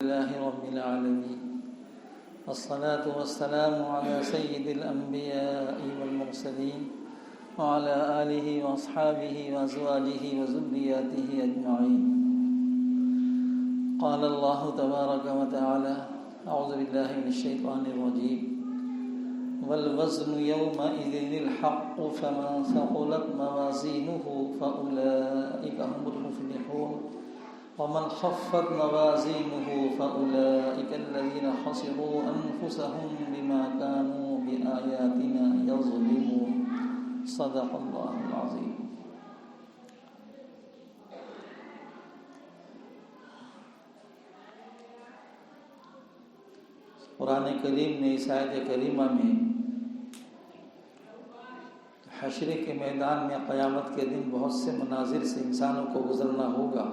لله رب العالمين والصلاة والسلام على سيد الأنبياء والمرسلين وعلى آله وأصحابه وأزواجه وذرياته أجمعين. قال الله تبارك وتعالى: أعوذ بالله من الشيطان الرجيم. والوزن يومئذ الحق فمن ثقلت موازينه فأولئك هم المفلحون ومن خفت موازينه فأولئك الذين خسروا أنفسهم بما كانوا بآياتنا يظلمون. صدق الله العظيم. قرآن کریم نے اس آیت کریمہ میں حشر کے میدان میں قیامت کے دن بہت سے مناظر سے انسانوں کو گزرنا ہوگا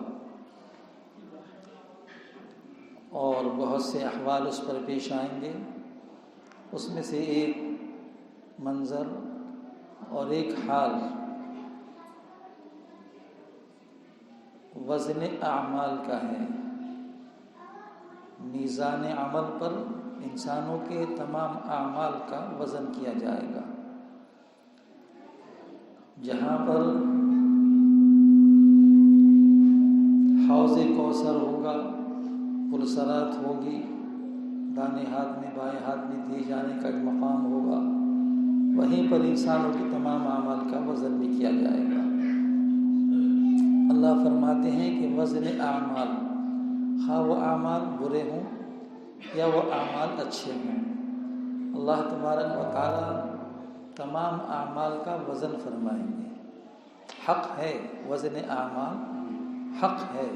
اور بہت سے احوال اس پر پیش آئیں گے. اس میں سے ایک منظر اور ایک حال وزن اعمال کا ہے. میزان عمل پر انسانوں کے تمام اعمال کا وزن کیا جائے گا. جہاں پر حوض کوثر ہوگا، پلسرات ہوگی، دائیں ہاتھ میں بائیں ہاتھ میں دیے جانے کا ایک مقام ہوگا، وہیں پر انسانوں کے تمام اعمال کا وزن بھی کیا جائے گا. اللہ فرماتے ہیں کہ وزن اعمال، خواہ وہ اعمال برے ہوں یا وہ اعمال اچھے ہوں، اللہ تبارک و تعالی تمام اعمال کا وزن فرمائیں گے. حق ہے، وزن اعمال حق ہے،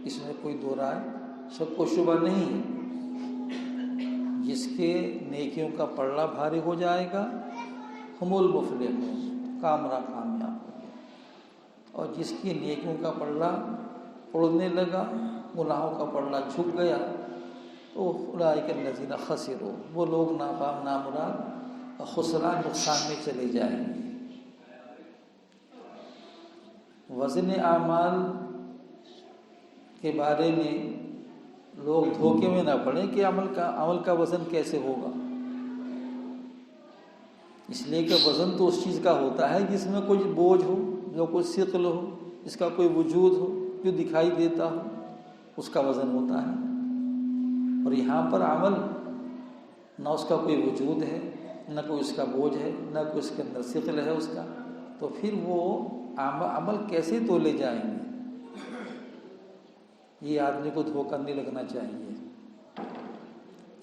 اس میں کوئی دو رائے شک و شبہ نہیں ہے. جس کے نیکیوں کا پلڑا بھاری ہو جائے گا ہم المفلحون، کامیاب ہو گیا، اور جس کی نیکیوں کا پلڑا اڑنے لگا، گناہوں کا پلڑا جھک گیا، تو اولئک الذین خسروا، وہ لوگ ناکام نامراد خسران نقصان میں چلے جائیں گے. وزن اعمال کے بارے میں لوگ دھوکے میں نہ پڑیں کہ عمل کا وزن کیسے ہوگا. اس لیے کہ وزن تو اس چیز کا ہوتا ہے جس میں کوئی بوجھ ہو، جو کوئی ثقل ہو، اس کا کوئی وجود ہو، جو دکھائی دیتا ہو، اس کا وزن ہوتا ہے. اور یہاں پر عمل نہ اس کا کوئی وجود ہے، نہ کوئی اس کا بوجھ ہے، نہ کوئی اس کے اندر ثقل ہے اس کا، تو پھر وہ عمل کیسے تولے جائیں گے؟ یہ آدمی کو دھوکہ نہیں لگنا چاہیے.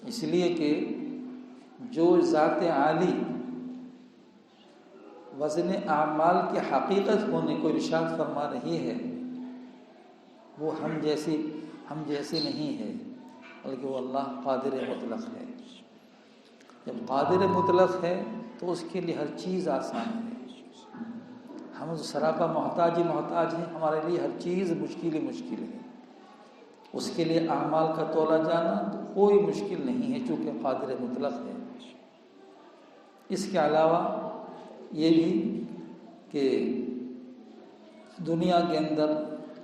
اس لیے کہ جو ذات عالی وزن اعمال کی حقیقت ہونے کو ارشاد فرما رہی ہے، وہ ہم جیسی نہیں ہے، بلکہ وہ اللہ قادر مطلق ہے. جب قادر مطلق ہے تو اس کے لیے ہر چیز آسان ہے. ہم سراپا محتاج ہیں، ہمارے لیے ہر چیز مشکل ہے. اس کے لیے اعمال کا تولا جانا تو کوئی مشکل نہیں ہے، چونکہ قادر مطلق ہے. اس کے علاوہ یہ بھی کہ دنیا کے اندر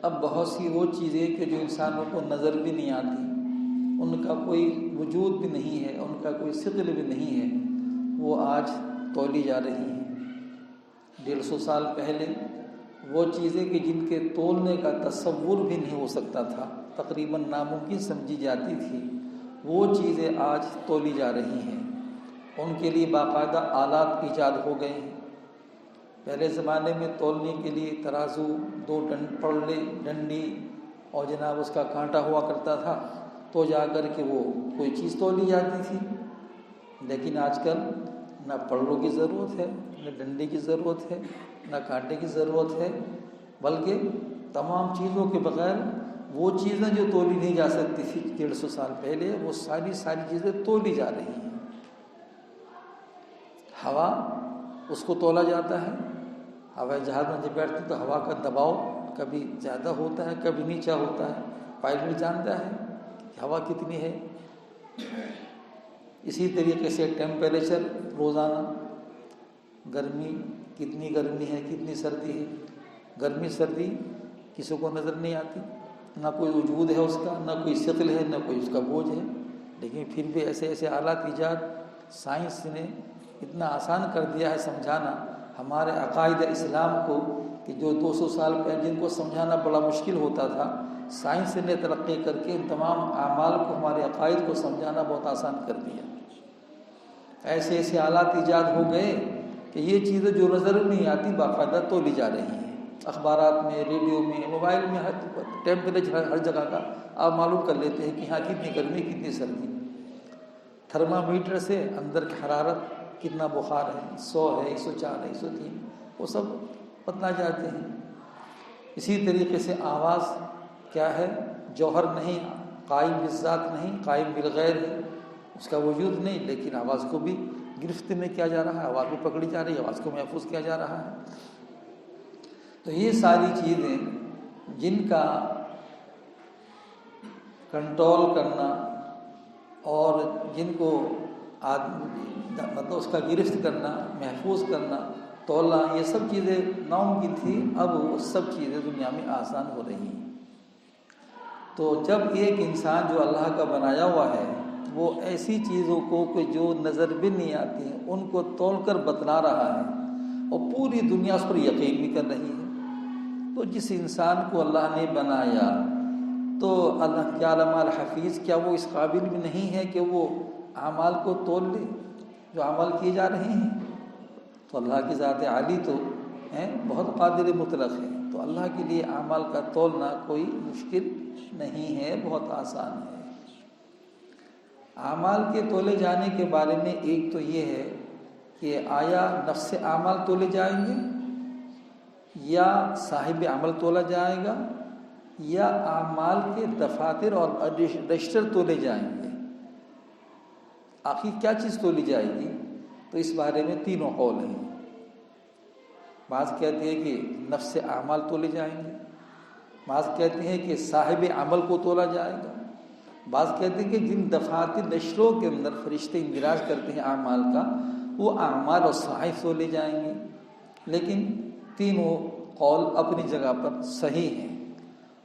اب بہت سی وہ چیزیں کہ جو انسانوں کو نظر بھی نہیں آتی، ان کا کوئی وجود بھی نہیں ہے، ان کا کوئی ثقل بھی نہیں ہے، وہ آج تولی جا رہی ہیں. 150 سال پہلے وہ چیزیں کہ جن کے تولنے کا تصور بھی نہیں ہو سکتا تھا، تقریباً ناممکن سمجھی جاتی تھی، وہ چیزیں آج تولی جا رہی ہیں. ان کے لیے باقاعدہ آلات ایجاد ہو گئے ہیں. پہلے زمانے میں تولنے کے لیے ترازو، 2 پڑلے، ڈنڈی اور جناب اس کا کانٹا ہوا کرتا تھا، تو جا کر کے وہ کوئی چیز تولی جاتی تھی. لیکن آج کل نہ پڑلوں کی ضرورت ہے، نہ ڈنڈی کی ضرورت ہے، نہ کانٹے کی ضرورت ہے، بلکہ تمام چیزوں کے بغیر وہ چیزیں جو تولی نہیں جا سکتی تھی 150 سال پہلے، وہ ساری چیزیں تولی جا رہی ہیں. ہوا، اس کو تولا جاتا ہے. ہوائی جہاز میں جب بیٹھتے تو ہوا کا دباؤ کبھی زیادہ ہوتا ہے، کبھی نیچا ہوتا ہے. پائلٹ جانتا ہے کہ ہوا کتنی ہے. اسی طریقے سے ٹیمپریچر روزانہ، گرمی کتنی گرمی ہے، کتنی سردی ہے. گرمی سردی کسی کو نظر نہیں آتی، نہ کوئی وجود ہے اس کا، نہ کوئی ثقل ہے، نہ کوئی اس کا بوجھ ہے، لیکن پھر بھی ایسے ایسے آلات ایجاد سائنس نے اتنا آسان کر دیا ہے سمجھانا ہمارے عقائد اسلام کو، کہ جو 200 سال پہلے جن کو سمجھانا بڑا مشکل ہوتا تھا، سائنس نے ترقی کر کے ان تمام اعمال کو، ہمارے عقائد کو سمجھانا بہت آسان کر دیا۔ ایسے ایسے آلات ایجاد ہو گئے کہ یہ چیزیں جو نظر نہیں آتی باقاعدہ تولی جا رہی ہیں، اخبارات میں، ریڈیو میں، موبائل میں، ہر ٹیمپریچر ہر جگہ کا آپ معلوم کر لیتے ہیں کہ ہاں کتنی گرمی کتنی سردی، تھرمامیٹر سے اندر کی حرارت کتنا بخار ہے، 100 ہے، 104 ہے، 103، وہ سب بتلا جاتے ہیں۔ اسی طریقے سے آواز کیا ہے؟ جوہر نہیں، قائم بالذات نہیں، قائم بالغیر ہے، اس کا وجود نہیں، لیکن آواز کو بھی گرفت میں کیا جا رہا ہے، آواز کو پکڑی جا رہی ہے، آواز کو محفوظ کیا جا رہا ہے۔ تو یہ ساری چیزیں جن کا کنٹرول کرنا اور جن کو مطلب اس کا گرفت کرنا، محفوظ کرنا، تولا، یہ سب چیزیں ناممکن تھی، اب وہ سب چیزیں دنیا میں آسان ہو رہی ہیں۔ تو جب ایک انسان جو اللہ کا بنایا ہوا ہے وہ ایسی چیزوں کو کہ جو نظر بھی نہیں آتی ہیں ان کو تول کر بتلا رہا ہے اور پوری دنیا اس پر یقین بھی کر رہی ہے، تو جس انسان کو اللہ نے بنایا تو اللہ کیا علم الحفیظ، کیا وہ اس قابل بھی نہیں ہے کہ وہ اعمال کو تول لے جو عمل کیے جا رہے ہیں؟ تو اللہ کی ذات عالی تو بہت قادر مطلق ہے، تو اللہ کے لیے اعمال کا تولنا کوئی مشکل نہیں ہے، بہت آسان ہے۔ اعمال کے تولے جانے کے بارے میں ایک تو یہ ہے کہ آیا نفس اعمال تولے جائیں گے یا صاحب عمل تولا جائے گا یا اعمال کے دفاتر اور رجسٹر تولے جائیں گے، آخر کیا چیز تولی جائے گی؟ تو اس بارے میں تینوں قول ہیں۔ بعض کہتے ہیں کہ نفس اعمال تولے جائیں گے، بعض کہتے ہیں کہ صاحب عمل کو تولا جائے گا، بعض کہتے ہیں کہ جن دفاتر نشروں کے اندر فرشتے اندراج کرتے ہیں اعمال کا وہ اعمال اور صحائف تولے جائیں گے۔ لیکن تینوں قول اپنی جگہ پر صحیح ہیں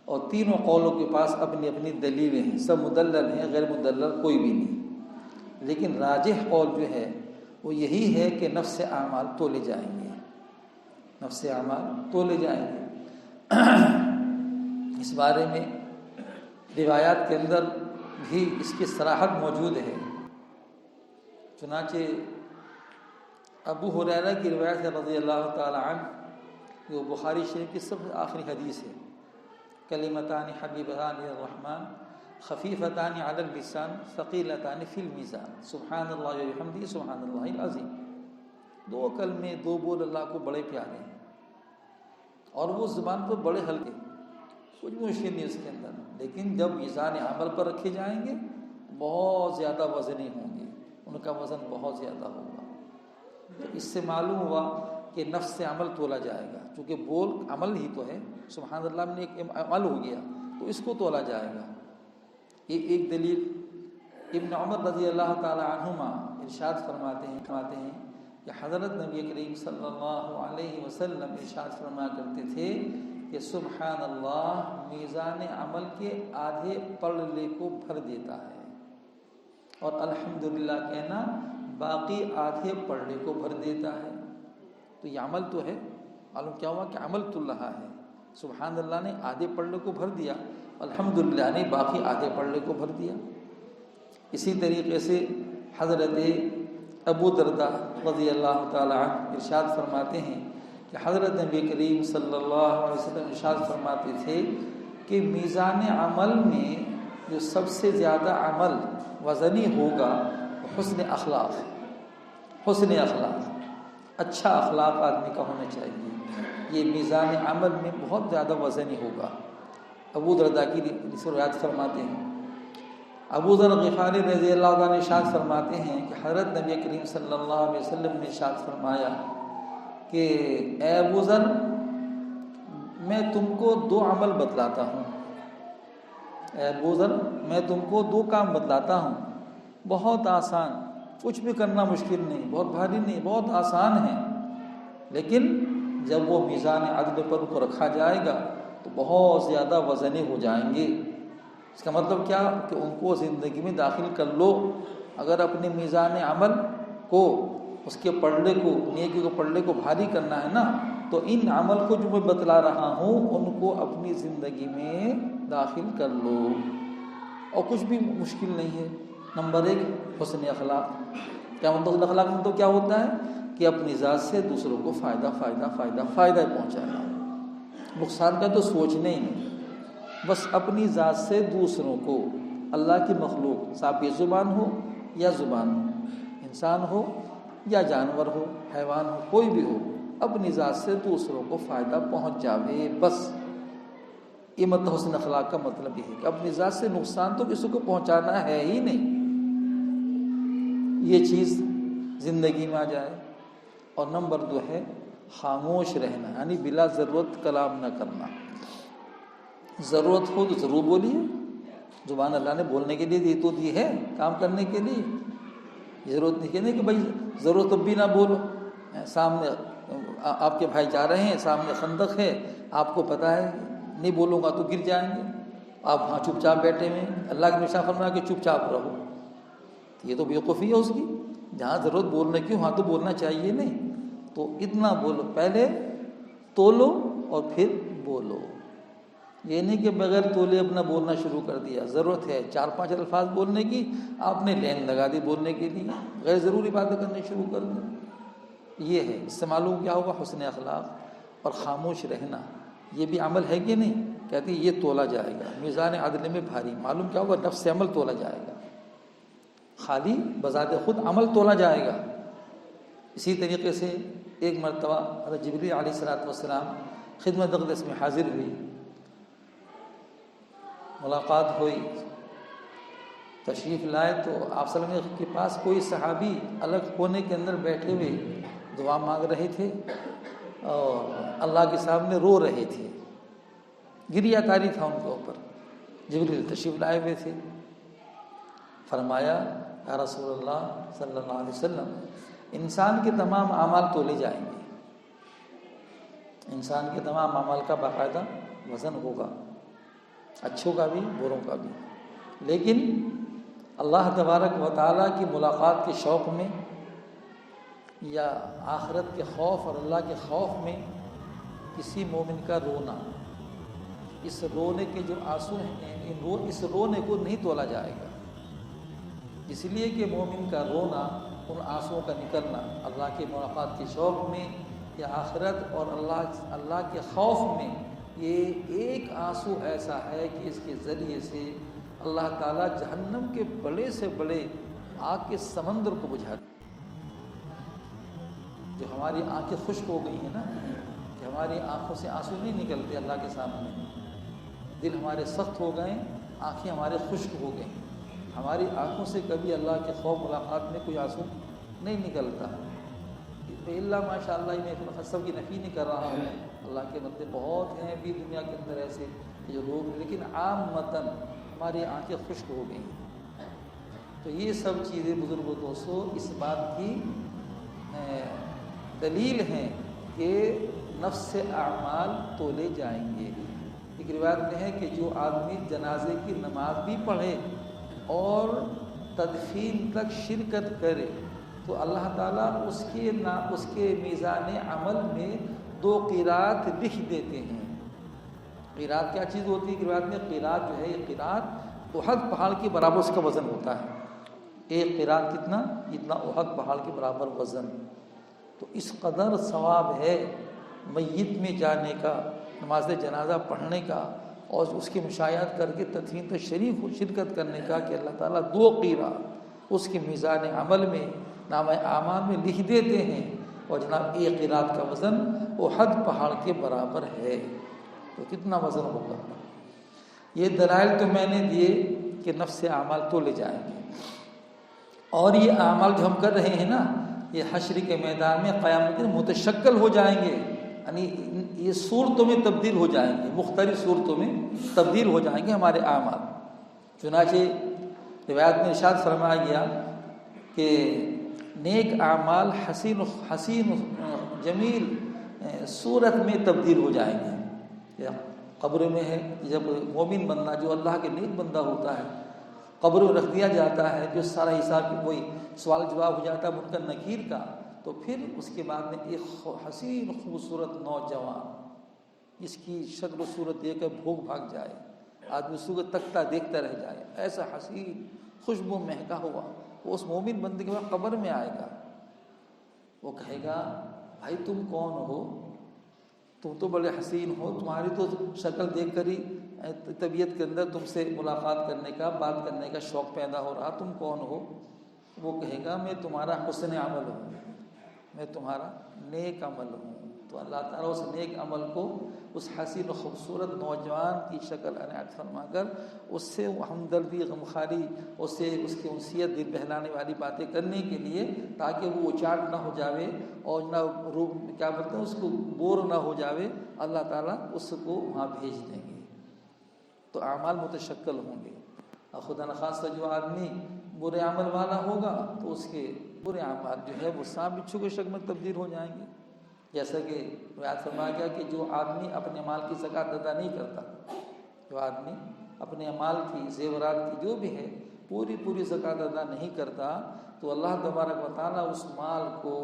اور تینوں قولوں کے پاس اپنی اپنی دلیلیں ہیں، سب مدلل ہیں، غیر مدلل کوئی بھی نہیں، لیکن راجح قول جو ہے وہ یہی ہے کہ نفس اعمال تولے جائیں گے، نفس اعمال تولے جائیں گے۔ اس بارے میں روایات کے اندر بھی اس کی صراحت موجود ہے، چنانچہ ابو ہریرہ کی روایت ہے رضی اللہ تعالی عنہ، جو بخاری شریف کی سب سے آخری حدیث ہے، کلمتان حبیبتان الرحمن خفیفتان علی اللسان ثقیلتان فی المیزان سبحان اللہ و بحمدہ سبحان اللہ العظیم۔ دو کلمے، دو بول اللہ کو بڑے پیارے ہیں اور وہ زبان پر بڑے ہلکے، کچھ مشکل نہیں اس کے اندر، لیکن جب میزان عمل پر رکھے جائیں گے بہت زیادہ وزنی ہوں گے، ان کا وزن بہت زیادہ ہوگا۔ تو اس سے معلوم ہوا کہ نفس سے عمل تولا جائے گا، چونکہ بول عمل ہی تو ہے، سبحان اللہ میں ایک عمل ہو گیا تو اس کو تولا جائے گا۔ یہ ایک دلیل۔ ابن عمر رضی اللہ تعالی عنہما ارشاد فرماتے ہیں کہ حضرت نبی کریم صلی اللہ علیہ وسلم ارشاد فرمایا کرتے تھے کہ سبحان اللہ میزان عمل کے آدھے پلڑے کو بھر دیتا ہے، اور الحمدللہ کہنا باقی آدھے پلڑے کو بھر دیتا ہے۔ تو یہ عمل تو ہے، معلوم کیا ہوا کہ عمل تو رہا ہے، سبحان اللہ نے آدھے پلڑے کو بھر دیا، الحمدللہ نے باقی آدھے پلڑے کو بھر دیا۔ اسی طریقے سے حضرت ابو درداء رضی اللہ تعالی عنہ ارشاد فرماتے ہیں کہ حضرت نبی کریم صلی اللہ علیہ وسلم ارشاد فرماتے تھے کہ میزان عمل میں جو سب سے زیادہ عمل وزنی ہوگا وہ حسن اخلاق، حسن اخلاق، اچھا اخلاق آدمی کا ہونا چاہیے، یہ میزان عمل میں بہت زیادہ وزنی ہوگا۔ ابو درداء کی روایت فرماتے ہیں، ابو ذر غفاری رضی اللہ عنہ ارشاد فرماتے ہیں کہ حضرت نبی کریم صلی اللہ علیہ وسلم نے ارشاد فرمایا کہ اے ابو ذر میں تم کو دو عمل بتلاتا ہوں، اے ابو ذر میں تم کو دو کام بتلاتا ہوں، بہت آسان، کچھ بھی کرنا مشکل نہیں، بہت بھاری نہیں، بہت آسان ہے، لیکن جب وہ میزان عدل پر کو رکھا جائے گا تو بہت زیادہ وزنی ہو جائیں گے۔ اس کا مطلب کیا کہ ان کو زندگی میں داخل کر لو۔ اگر اپنے میزان عمل کو، اس کے پلڑے کو، نیکی کے پلڑے کو بھاری کرنا ہے نا، تو ان عمل کو جو میں بتلا رہا ہوں ان کو اپنی زندگی میں داخل کر لو، اور کچھ بھی مشکل نہیں ہے۔ نمبر 1 حسن اخلاق۔ کیا مطلب اخلاق میں تو کیا ہوتا ہے کہ اپنی ذات سے دوسروں کو فائدہ پہنچانا، نقصان کا تو سوچنا ہی نہیں، بس اپنی ذات سے دوسروں کو، اللہ کی مخلوق، صاحب زبان ہو یا زبان ہو، انسان ہو یا جانور ہو، حیوان ہو، کوئی بھی ہو، اپنی ذات سے دوسروں کو فائدہ پہنچ جاوے، بس یہ مطلب حسن اخلاق کا مطلب یہ ہے کہ اپنی ذات سے نقصان تو کسی کو پہنچانا ہے ہی نہیں، یہ چیز زندگی میں آ جائے۔ اور نمبر 2 ہے خاموش رہنا، یعنی بلا ضرورت کلام نہ کرنا۔ ضرورت ہو تو ضرور بولیے، زبان اللہ نے بولنے کے لیے دی ہے، کام کرنے کے لیے۔ ضرورت نہیں کہنے کہ بھائی ضرورت تب بھی نہ بولو، سامنے آپ کے بھائی جا رہے ہیں، سامنے خندق ہے، آپ کو پتہ ہے نہیں بولوں گا تو گر جائیں گے، آپ وہاں چپ چاپ بیٹھے ہوئے، اللہ کے نشان فرمایا کہ چپ چاپ رہو، یہ تو بیوقوفی ہے اس کی۔ جہاں ضرورت بولنے کی وہاں تو بولنا چاہیے نہیں، تو اتنا بولو، پہلے تولو اور پھر بولو، یہ نہیں کہ بغیر تولے اپنا بولنا شروع کر دیا۔ ضرورت ہے 4-5 الفاظ بولنے کی، آپ نے لین لگا دی بولنے کے لیے، غیر ضروری باتیں کرنے شروع کر دی۔ یہ ہے، اس سے معلوم کیا ہوگا؟ حسن اخلاق اور خاموش رہنا، یہ بھی عمل ہے کہ نہیں؟ کہتی یہ تولا جائے گا میزان عدل میں بھاری، معلوم کیا ہوگا؟ نفس عمل تولا جائے گا، خالی بذات خود عمل تولا جائے گا۔ اسی طریقے سے ایک مرتبہ حضرت جبریل علیہ السلام خدمت اقدس میں حاضر ہوئی، ملاقات ہوئی، تشریف لائے تو آپ صلی اللہ علیہ وسلم کے پاس کوئی صحابی الگ کونے کے اندر بیٹھے ہوئے دعا مانگ رہے تھے اور اللہ کے سامنے رو رہے تھے، گریہ طاری تھا ان کے اوپر۔ جبریل تشریف لائے ہوئے تھے، فرمایا یا رسول اللہ صلی اللہ علیہ وسلم، انسان کے تمام اعمال تولے جائیں گے، انسان کے تمام اعمال کا باقاعدہ وزن ہوگا، اچھوں کا بھی بروں کا بھی، لیکن اللہ تبارک و تعالیٰ کی ملاقات کے شوق میں یا آخرت کے خوف اور اللہ کے خوف میں کسی مومن کا رونا، اس رونے کے جو آنسو ہیں اس رونے کو نہیں تولا جائے گا، اس لیے کہ مومن کا رونا، ان آنسوؤں کا نکلنا اللہ کے ملاقات کے شوق میں یا آخرت اور اللہ کے خوف میں، یہ ایک آنسو ایسا ہے کہ اس کے ذریعے سے اللہ تعالیٰ جہنم کے بڑے سے بڑے آگ کے سمندر کو بجھا دے۔ جو ہماری آنکھیں خشک ہو گئی ہیں نا، کہ ہماری آنکھوں سے آنسو نہیں نکلتے اللہ کے سامنے، دل ہمارے سخت ہو گئے، آنکھیں ہمارے خشک ہو گئیں، ہماری آنکھوں سے کبھی اللہ کے خوف ملاقات میں کوئی آنسو نہیں نکلتا۔ اللہ ماشاء اللہ، میں سب کی نفی نہیں کر رہا ہوں، اللہ کے بندے بہت ہیں بھی دنیا کے اندر ایسے جو لوگ، لیکن عامتاً ہماری آنکھیں خشک ہو گئیں۔ تو یہ سب چیزیں بزرگوں دوستوں اس بات کی دلیل ہیں کہ نفس سے اعمال تولے جائیں گے۔ ایک روایت میں ہے کہ جو آدمی جنازے کی نماز بھی پڑھے اور تدفین تک شرکت کرے تو اللہ تعالیٰ اس کے میزان عمل میں 2 قرات لکھ دیتے ہیں۔ قرات کیا چیز ہوتی ہے؟ روایت میں قرات جو ہے، یہ قرات احد پہاڑ کے برابر اس کا وزن ہوتا ہے۔ ایک قرات کتنا؟ اتنا احد پہاڑ کے برابر وزن۔ تو اس قدر ثواب ہے میت میں جانے کا، نماز جنازہ پڑھنے کا اور اس کی مشاہدہ کر کے تدفین تک شرکت کرنے کا کہ اللہ تعالیٰ 2 قرات اس کے میزان عمل میں، نامہ اعمال میں لکھ دیتے ہیں، اور جناب ایک قرات کا وزن احد پہاڑ کے برابر ہے، تو کتنا وزن ہوگا۔ یہ دلائل تو میں نے دیے کہ نفس اعمال تو لے جائیں گے، اور یہ اعمال جو ہم کر رہے ہیں نا، یہ حشر کے میدان میں قیامت کے متشکل ہو جائیں گے، یعنی یہ صورتوں میں تبدیل ہو جائیں گے، مختلف صورتوں میں تبدیل ہو جائیں گے ہمارے اعمال۔ چنانچہ روایت میں ارشاد فرمایا گیا کہ نیک اعمال حسین جمیل صورت میں تبدیل ہو جائیں گے، قبر میں ہے، جب مومن بندہ جو اللہ کے نیک بندہ ہوتا ہے قبر میں رکھ دیا جاتا ہے، جو سارا حساب کی کوئی سوال جواب ہو جاتا ہے منکر نکیر کا، تو پھر اس کے بعد میں ایک حسین خوبصورت نوجوان جس کی شکل و صورت دیکھ کر بھوک بھاگ جائے، آدمی اس کو تکتا دیکھتا رہ جائے، ایسا حسین خوشبو مہکا ہوا وہ اس مومن بندے کے بعد قبر میں آئے گا۔ وہ کہے گا بھائی تم کون ہو؟ تم تو بڑے حسین ہو، تمہاری تو شکل دیکھ کر ہی طبیعت کے اندر تم سے ملاقات کرنے کا، بات کرنے کا شوق پیدا ہو رہا، تم کون ہو؟ وہ کہے گا میں تمہارا حسن عمل ہوں، میں تمہارا نیک عمل ہوں۔ تو اللہ تعالیٰ اس نیک عمل کو اس حسین و خوبصورت نوجوان کی شکل عنایت فرما کر اس سے ہمدردی، غمخواری، اس کی انسیت، دل بہلانے والی باتیں کرنے کے لیے، تاکہ وہ اچاٹ نہ ہو جاوے اور نہ کیا بولتے ہیں اس کو بور نہ ہو جاوے، اللہ تعالیٰ اس کو وہاں بھیج دیں گے۔ تو اعمال متشکل ہوں گے، اور خدا نخواستہ جو آدمی برے عمل والا ہوگا تو اس کے برے اعمال جو ہے وہ سانپ بچھو کے شکل میں تبدیل ہو جائیں گے۔ جیسا کہ روایت فرمایا گیا کہ جو آدمی اپنے مال کی زکوٰۃ ادا نہیں کرتا، جو آدمی اپنے مال کی، زیورات کی جو بھی ہے پوری زکوٰۃ ادا نہیں کرتا، تو اللہ تبارک و تعالیٰ اس مال کو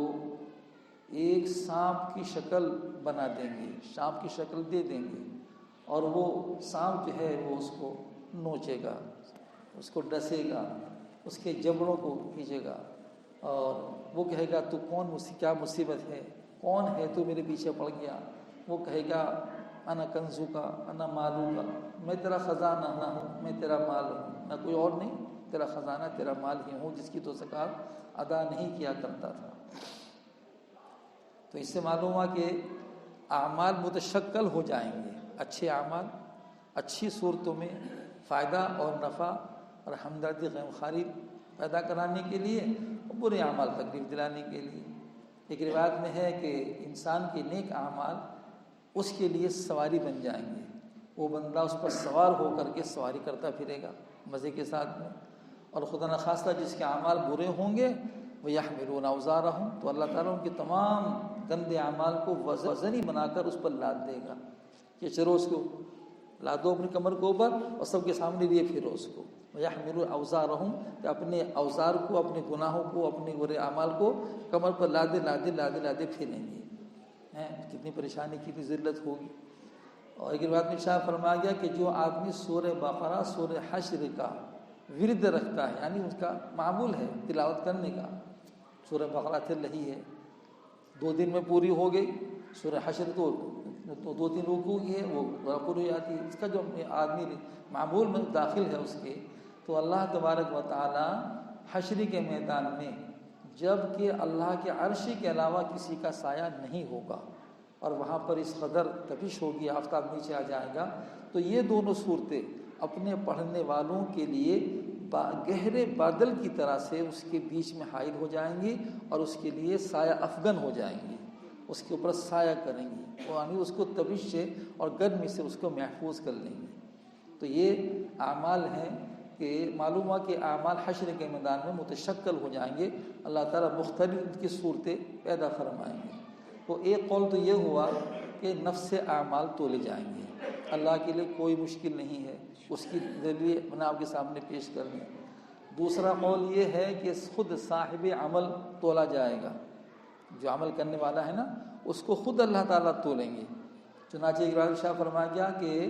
ایک سانپ کی شکل بنا دیں گے، سانپ کی شکل دے دیں گے، اور وہ سانپ جو ہے وہ اس کو نوچے گا، اس کو ڈسے گا، اس کے جبڑوں کو کھینچے گا، اور وہ کہے گا تو کون، کیا مصیبت ہے، کون ہے تو میرے پیچھے پڑ گیا؟ وہ کہے گا انا کنزو کا، انا مالو کا، میں تیرا خزانہ نہ ہوں، میں تیرا مال ہوں، نہ کوئی اور نہیں، تیرا خزانہ تیرا مال ہی ہوں، جس کی تو زکوٰۃ ادا نہیں کیا کرتا تھا۔ تو اس سے معلوم ہوا کہ اعمال متشکل ہو جائیں گے، اچھے اعمال اچھی صورتوں میں فائدہ اور نفع اور ہمدردی، غمخواری پیدا کرانے کے لیے، اور برے اعمال تکلیف دلانے کے لیے۔ ایک روایت میں ہے کہ انسان کے نیک اعمال اس کے لیے سواری بن جائیں گے، وہ بندہ اس پر سوار ہو کر کے سواری کرتا پھرے گا مزے کے ساتھ میں۔ اور خدا نخواستہ جس کے اعمال برے ہوں گے وہ یحملون اوزارہم، تو اللہ تعالیٰ ان کے تمام گندے اعمال کو وزنی بنا کر اس پر لاد دے گا کہ چلو اس کو لادو اپنی کمر کے اوپر اور سب کے سامنے لیے پھرو اس کو، یحملون اوزارہم، کہ اپنے اوزار کو، اپنے گناہوں کو، اپنے برے اعمال کو کمر پر لادے پھریں گے۔ کتنی پریشانی، کتنی ذلت ہوگی۔ اور ایک بات میں ارشاد فرمایا گیا کہ جو آدمی سورہ بقرہ، سورہ حشر کا ورد رکھتا ہے، یعنی اس کا معمول ہے تلاوت کرنے کا، سورہ بقرہ چل رہی ہے 2 دن میں پوری ہو گئی، سورہ حشر تو 2-3 رکوع کی ہے، وہ پوری ہو جاتی ہے، اس کا جو آدمی معمول میں داخل ہے اس کے، تو اللہ تبارک و تعالی حشر کے میدان میں، جب کہ اللہ کے عرش کے علاوہ کسی کا سایہ نہیں ہوگا، اور وہاں پر اس قدر تپش ہوگی، آفتاب نیچے آ جائے گا، تو یہ دونوں صورتیں اپنے پڑھنے والوں کے لیے گہرے بادل کی طرح سے اس کے بیچ میں حائل ہو جائیں گی، اور اس کے لیے سایہ افغن ہو جائیں گی، اس کے اوپر سایہ کریں گی، یعنی اس کو تپش سے اور گرمی سے اس کو محفوظ کر لیں گے۔ تو یہ اعمال ہیں کہ معلوم ہوا کہ اعمال حشر کے میدان میں متشکل ہو جائیں گے، اللہ تعالیٰ مختلف کی صورتیں پیدا فرمائیں گے۔ تو ایک قول تو یہ ہوا کہ نفس اعمال تولے جائیں گے، اللہ کے لیے کوئی مشکل نہیں ہے، اس کی دلیل میں نے آپ کے سامنے پیش کر دیں۔ دوسرا قول یہ ہے کہ خود صاحب عمل تولا جائے گا، جو عمل کرنے والا ہے نا اس کو خود اللہ تعالیٰ تولیں گے۔ چنانچہ اقرار شاہ فرمایا گیا کہ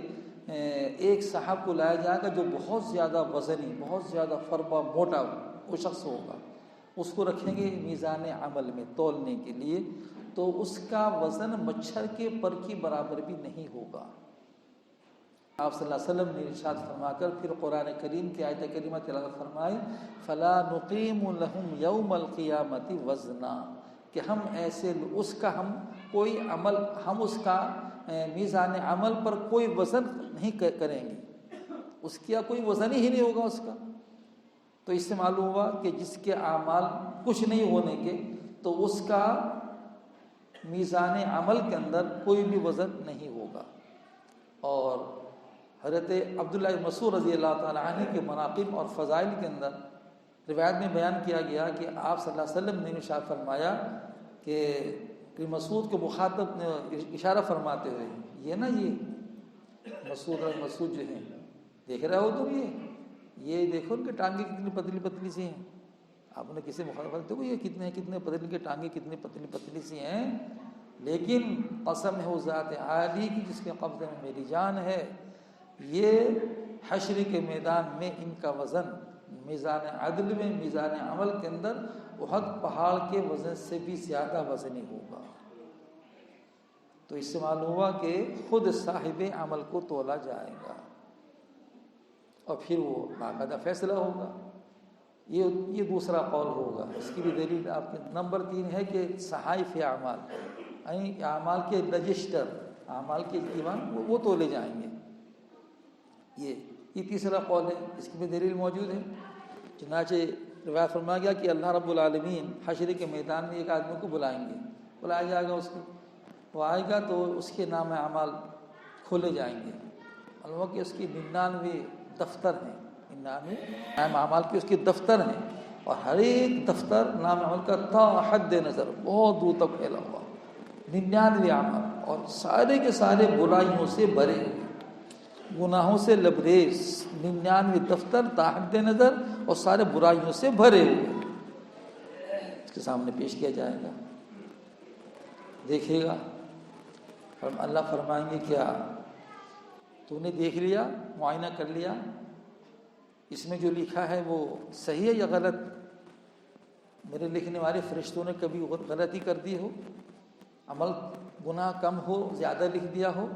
ایک صاحب کو لایا جائے گا جو بہت زیادہ وزنی، بہت زیادہ فربا موٹا وہ شخص ہوگا، اس کو رکھیں گے میزان عمل میں تولنے کے لیے، تو اس کا وزن مچھر کے پر کی برابر بھی نہیں ہوگا۔ آپ صلی اللہ علیہ وسلم نے ارشاد فرما کر پھر قرآن کریم کی آیت کریمہ تلاوت فرمائی، فلا نقیم لهم یوم القیامت وزنا، کہ ہم ایسے اس کا ہم کوئی عمل، ہم اس کا میزان عمل پر کوئی وزن نہیں کریں گے، اس کا کوئی وزن ہی نہیں ہوگا اس کا۔ تو اس سے معلوم ہوا کہ جس کے اعمال کچھ نہیں ہونے کے، تو اس کا میزان عمل کے اندر کوئی بھی وزن نہیں ہوگا۔ اور حضرت عبداللہ بن مسعود رضی اللہ تعالیٰ عنہ کے مناقب اور فضائل کے اندر روایت میں بیان کیا گیا کہ آپ صلی اللہ علیہ وسلم نے ارشاد فرمایا کہ مسعود کو مخاطب اشارہ فرماتے ہوئے، یہ نا یہ مسعود جو ہیں، دیکھ رہے ہو تم یہ دیکھو ان کی ٹانگیں کتنی پتلی پتلی سی ہیں. آپ نے کسی مخالفت دیکھو یہ کتنے پتلی کے ٹانگیں کتنی پتلی پتلی سی ہیں، لیکن قسم ہے وہ ذات عالی کی جس کے قبضے میں میری جان ہے، یہ حشر کے میدان میں ان کا وزن میزان عدل میں، میزان عمل کے اندر احد پہاڑ کے وزن سے بھی زیادہ وزنی ہوگا. تو اس سے معلوم ہوا کہ خود صاحب عمل کو تولا جائے گا اور پھر وہ باقاعدہ فیصلہ ہوگا. یہ دوسرا قول ہوگا. اس کی بھی دلیل آپ کے نمبر 3 ہے کہ صحائف اعمال، یعنی اعمال کے رجسٹر، اعمال کے دیوان وہ تولے جائیں گے. یہ تیسرا قول ہے. اس کی بھی دلیل موجود ہے. چنانچہ روایت فرمایا گیا کہ اللہ رب العالمین حشر کے میدان میں ایک آدمی کو بلائیں گے، بلایا جائے گا اس کو، وہ آئے گا تو اس کے نام اعمال کھولے جائیں گے. معلوم کہ اس کی 99 دفتر ہیں، 99 نام اعمال کے اس کے دفتر ہیں، اور ہر ایک دفتر نام عمل کا تا حد نظر بہت دور تک پھیلا ہوا، 99 اعمال، اور سارے کے سارے برائیوں سے بھرے ہوئے، گناہوں سے لبریز، 99 دفتر تا حد نظر اور سارے برائیوں سے بھرے ہوئے اس کے سامنے پیش کیا جائے گا. دیکھے گا اور اللہ فرمائیں گے کیا تو نے دیکھ لیا، معائنہ کر لیا، اس میں جو لکھا ہے وہ صحیح ہے یا غلط؟ میرے لکھنے والے فرشتوں نے کبھی غلطی کر دی ہو، عمل گناہ کم ہو، زیادہ لکھ دیا ہو،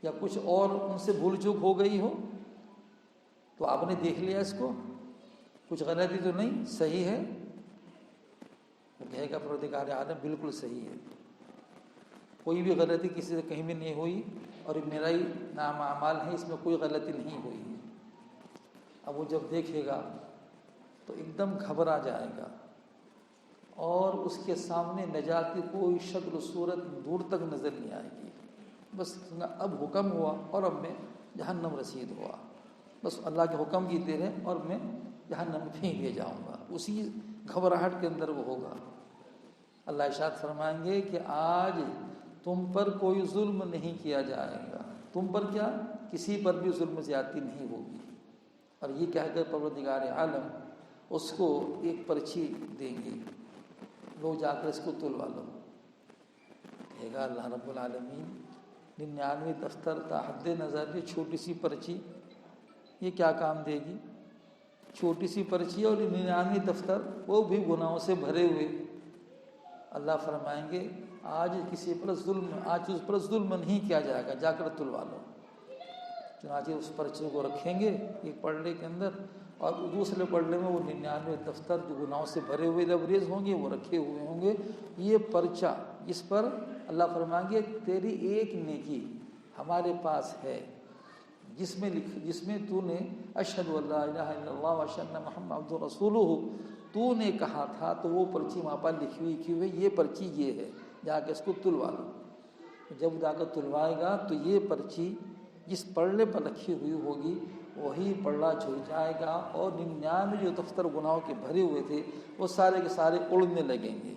یا کچھ اور ان سے بھول چوک ہو گئی ہو؟ تو آپ نے دیکھ لیا اس کو، کچھ غلطی تو نہیں، صحیح ہے؟ وہ کہے گا پروردگار عالم بالکل صحیح ہے، کوئی بھی غلطی کسی سے کہیں بھی نہیں ہوئی، اور میرا ہی نام اعمال ہے، اس میں کوئی غلطی نہیں ہوئی ہے. اب وہ جب دیکھے گا تو ایک دم گھبرا جائے گا، اور اس کے سامنے نجات کی کوئی شکل و صورت دور تک نظر نہیں آئے گی. بس اب حکم ہوا اور اب میں جہنم رسید ہوا، بس اللہ کے حکم کی تیرے اور میں جہنم میں پھینک دیا جاؤں گا. اسی گھبراہٹ کے اندر وہ ہوگا. اللہ ارشاد فرمائیں گے کہ آج تم پر کوئی ظلم نہیں کیا جائے گا. تم پر کیا؟ کسی پر بھی ظلم زیادتی نہیں ہوگی. اور یہ کہہ کر پروردگار عالم اس کو ایک پرچی دیں گے، لو جا کر اس کو تلوا لو. کہے گا اللہ رب العالمین 99 دفتر تا حد نظر، یہ چھوٹی سی پرچی یہ کیا کام دے گی؟ چھوٹی سی پرچی اور 99 دفتر، وہ بھی گناہوں سے بھرے ہوئے. اللہ فرمائیں گے آج کسی پر ظلم، آج اس پر ظلم نہیں کیا جائے گا، جا کر تلوا لو. چنانچہ اس پرچے کو رکھیں گے ایک پلڑے کے اندر، اور دوسرے پلڑے میں وہ 99 دفتر جو گناہوں سے بھرے ہوئے لبریز ہوں گے وہ رکھے ہوئے ہوں گے. یہ پرچہ اس پر اللہ فرمائیں گے تیری ایک نیکی ہمارے پاس ہے، جس میں تو نے اشہد ان لا الہ الا اللہ و اشہد ان محمد عبدہ رسولہ تو نے کہا تھا، تو وہ پرچی وہاں پر لکھی ہوئی یہ پرچی یہ ہے، جا کے اس کو تلوا لو. جب جا کر تلوائے گا تو یہ پرچی جس پلڑے پر رکھی ہوئی ہوگی وہی پلڑا جھک جائے گا، اور 99 جو دفتر گناہوں کے بھرے ہوئے تھے وہ سارے کے سارے اڑنے لگیں گے.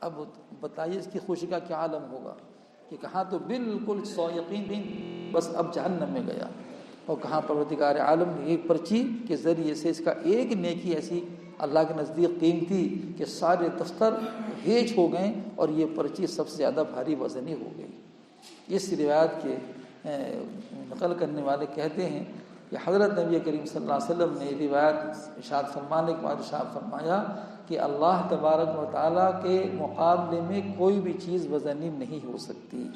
اب بتائیے اس کی خوشی کا کیا عالم ہوگا کہ کہاں تو بالکل سو یقین بس اب جہنم میں گیا، اور کہاں پروردگار عالم نے ایک پرچی کے ذریعے سے اس کا ایک نیکی ایسی اللہ کے نزدیک قیمتی کہ سارے دفتر ہیج ہو گئے، اور یہ پرچی سب سے زیادہ بھاری وزنی ہو گئی. اس روایت کے نقل کرنے والے کہتے ہیں کہ حضرت نبی کریم صلی اللہ علیہ وسلم نے روایت ارشاد فرمانے کے بعد ارشاد فرمایا کہ اللہ تبارک و تعالیٰ کے مقابلے میں کوئی بھی چیز وزنی نہیں ہو سکتی.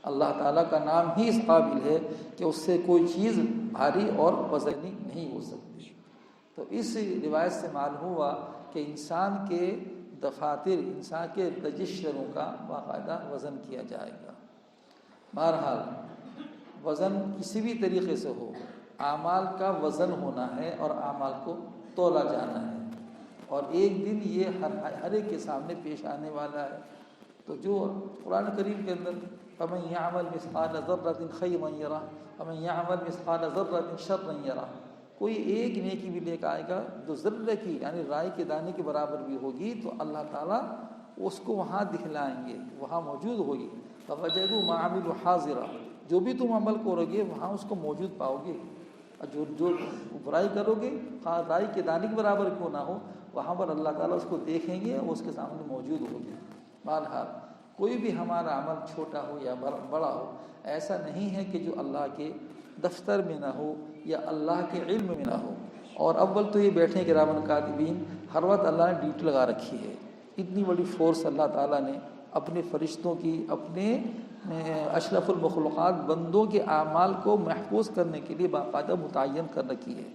اللہ تعالیٰ کا نام ہی اس قابل ہے کہ اس سے کوئی چیز بھاری اور وزنی نہیں ہو سکتی. تو اس روایت سے معلوم ہوا کہ انسان کے دفاتر، انسان کے رجسٹروں کا باقاعدہ وزن کیا جائے گا. بہرحال وزن کسی بھی طریقے سے ہو، اعمال کا وزن ہونا ہے اور اعمال کو تولا جانا ہے، اور ایک دن یہ ہر ایک کے سامنے پیش آنے والا ہے. تو جو قرآن کریم کے اندر فَمَنْ يَعْمَلْ مِثْقَالَ ذَرَّةٍ خَيْرًا يَرَهُ وَمَنْ يَعْمَلْ مِثْقَالَ ذَرَّةٍ شَرًّا يَرَهُ، کوئی ایک نیکی بھی لے کے آئے گا جو ذرے کی یعنی رائے کے دانے کے برابر بھی ہوگی تو اللہ تعالیٰ اس کو وہاں دکھلائیں گے، وہاں موجود ہوگی. فَوَجَدُوا مَا عَمِلُوا حَاضِرًا، جو بھی تم عمل کرو گے وہاں اس کو موجود پاؤ گے، اور جو برائی کرو گے ہاں رائی کے دانے کے برابر کیوں نہ ہو، وہاں پر اللہ تعالیٰ اس کو دیکھیں گے اور اس کے سامنے موجود ہوگے۔ بہرحال کوئی بھی ہمارا عمل چھوٹا ہو یا بڑا ہو، ایسا نہیں ہے کہ جو اللہ کے دفتر میں نہ ہو یا اللہ کے علم میں نہ ہو۔ اور اول تو یہ بیٹھے کرام کاتبین، ہر وقت اللہ نے ڈیوٹی لگا رکھی ہے، اتنی بڑی فورس اللہ تعالیٰ نے اپنے فرشتوں کی، اپنے اشرف المخلوقات بندوں کے اعمال کو محفوظ کرنے کے لیے باقاعدہ متعین کر رکھی ہے۔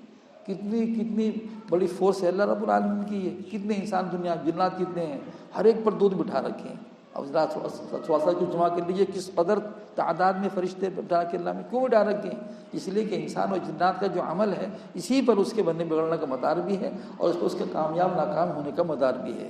کتنی بڑی فورس ہے اللہ رب العالمین کی ہے، کتنے انسان دنیا جنات کتنے ہیں، ہر ایک پر دودھ بٹھا رکھے ہیں۔ اب تھوڑا سا کچھ جمع کر لیجیے کس قدر تعداد میں فرشتے بٹھا کے اللہ میں کیوں بٹھا رکھے ہیں؟ اس لیے کہ انسان اور جنات کا جو عمل ہے اسی پر اس کے بننے بگڑنے کا مدار بھی ہے، اور اس پر اس کے کامیاب ناکام ہونے کا مدار بھی ہے۔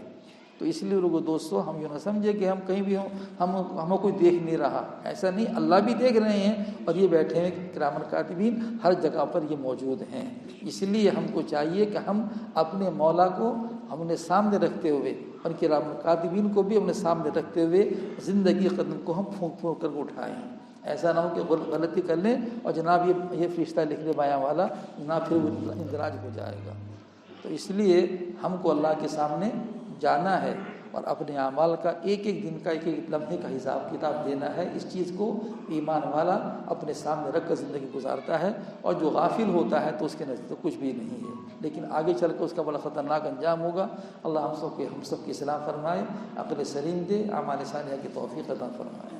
تو اس لیے لوگوں دوستو، ہم یہ نہ سمجھے کہ ہم کہیں بھی ہوں ہمیں کوئی دیکھ نہیں رہا، ایسا نہیں، اللہ بھی دیکھ رہے ہیں، اور یہ بیٹھے ہیں کرام کاتبین ہر جگہ پر یہ موجود ہیں۔ اس لیے ہم کو چاہیے کہ ہم اپنے مولا کو اپنے سامنے رکھتے ہوئے اور کرام کاتبین کو بھی اپنے سامنے رکھتے ہوئے زندگی قدم کو ہم پھونک پھونک کر اٹھائیں۔ ایسا نہ ہو کہ غلطی کر لیں اور جناب یہ فرشتہ لکھ لے بایاں والا، جناب پھر وہ اندراج ہو جائے گا۔ تو اس لیے ہم کو اللہ کے سامنے جانا ہے اور اپنے اعمال کا ایک ایک دن کا ایک ایک لمحے کا حساب کتاب دینا ہے۔ اس چیز کو ایمان والا اپنے سامنے رکھ کر زندگی گزارتا ہے، اور جو غافل ہوتا ہے تو اس کے نزدیک تو کچھ بھی نہیں ہے، لیکن آگے چل کر اس کا بڑا خطرناک انجام ہوگا۔ اللہ ہم سب کی اصلاح فرمائے، عقل سلیم دے، اعمال صالحہ کی توفیق عطا فرمائے۔